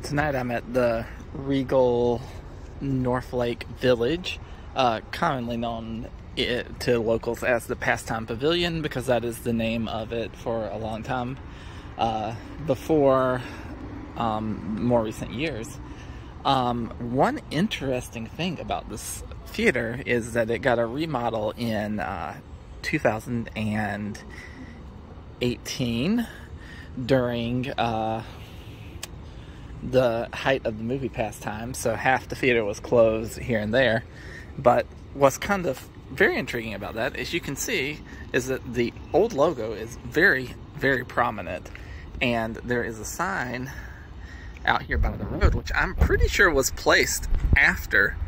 Tonight I'm at the Regal Northlake Village, commonly known to locals as the Pastime Pavillion, because that is the name of it for a long time before more recent years. One interesting thing about this theater is that it got a remodel in 2018 during the height of the movie Pastime, so half the theater was closed here and there. But what's kind of very intriguing about that, as you can see, is that the old logo is very, very prominent, and there is a sign out here by the road, which I'm pretty sure was placed after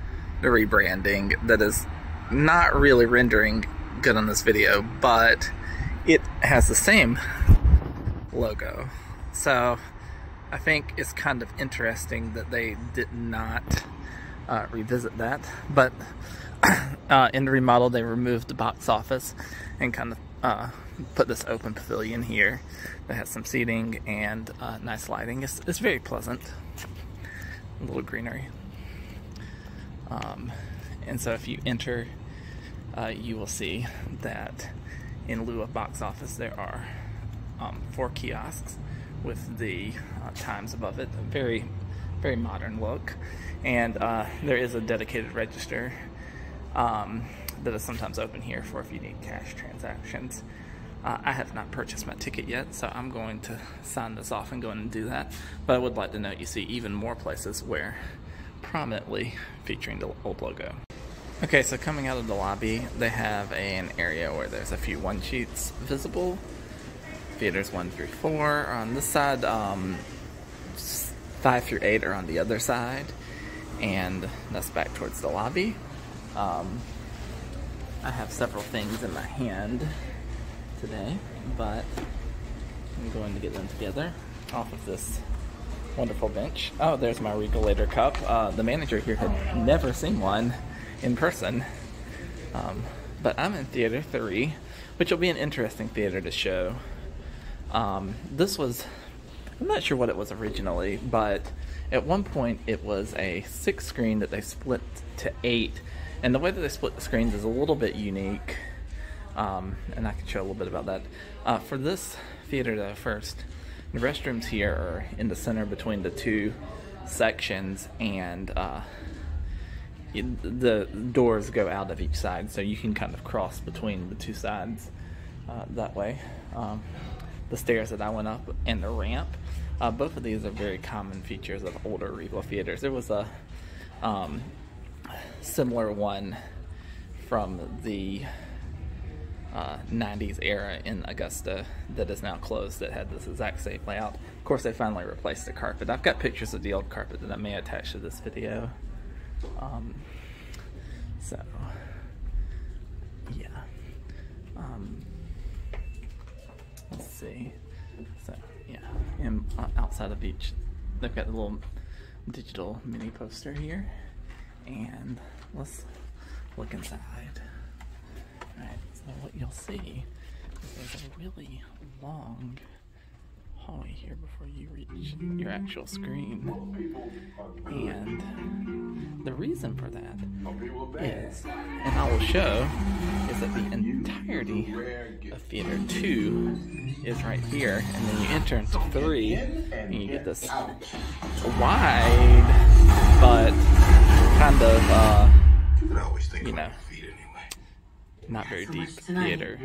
the rebranding, that is not really rendering good on this video, but it has the same logo. So I think it's kind of interesting that they did not revisit that. But in the remodel, they removed the box office and kind of put this open pavilion here that has some seating and nice lighting. It's very pleasant. A little greenery. And so if you enter, you will see that in lieu of box office, there are 4 kiosks with the times above it. A very, very modern look. And there is a dedicated register that is sometimes open here for if you need cash transactions. I have not purchased my ticket yet, so I'm going to sign this off and go in and do that. But I would like to note, you see even more places where prominently featuring the old logo. Okay, so coming out of the lobby, they have an area where there's a few one-sheets visible. Theaters 1 through 4 are on this side, 5 through 8 are on the other side, and that's back towards the lobby. I have several things in my hand today, but I'm going to get them together off of this wonderful bench. Oh, there's my Regulator cup. The manager here had never seen one in person, but I'm in Theater 3, which will be an interesting theater to show. This was, I'm not sure what it was originally, but at one point it was a 6 screen that they split to 8, and the way that they split the screens is a little bit unique, and I can show a little bit about that. For this theater though, first, the restrooms here are in the center between the 2 sections, and the doors go out of each side, so you can kind of cross between the 2 sides that way. The stairs that I went up and the ramp, both of these are very common features of older Regal theaters. There was a similar one from the 90s era in Augusta that is now closed that had this exact same layout. Of course, they finally replaced the carpet. I've got pictures of the old carpet that I may attach to this video. So, yeah. Let's see. So, yeah. And outside of each, they've got a little digital mini poster here. And let's look inside. Alright, so what you'll see is there's a really long hallway here before you reach your actual screen. And the reason for that is, and I will show, is that the entirety of Theater 2 is right here, and then you enter into 3 and you get this wide but kind of you know, not very deep theater.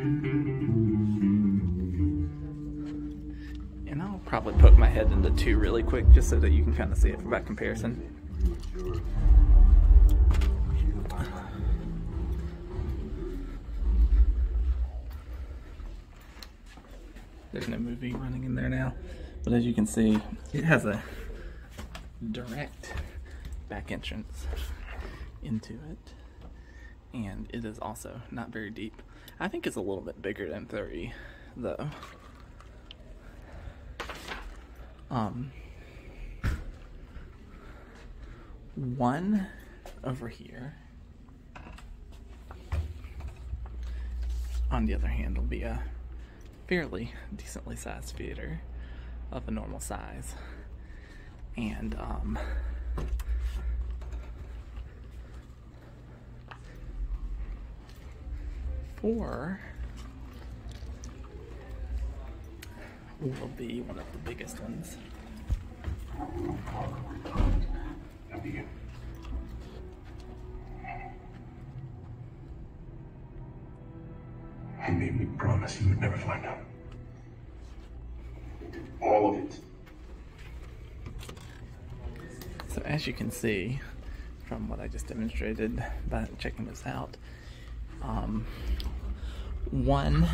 And I'll probably poke my head into 2 really quick just so that you can kind of see it by comparison. There's no movie running in there now, but as you can see, it has a direct back entrance into it, and it is also not very deep. I think it's a little bit bigger than 3 though. One over here, on the other hand, will be a fairly decently sized theater of a normal size, And 4 will be one of the biggest ones. He made me promise he would never find out. All of it. So as you can see from what I just demonstrated by checking this out, 1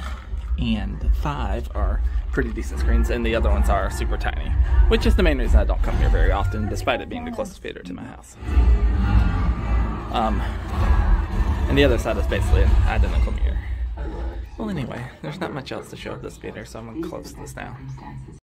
and 5 are pretty decent screens, and the other ones are super tiny, which is the main reason I don't come here very often, despite it being the closest theater to my house. And the other side is basically an identical mirror. Well, anyway, there's not much else to show of this theater, so I'm going to close this now.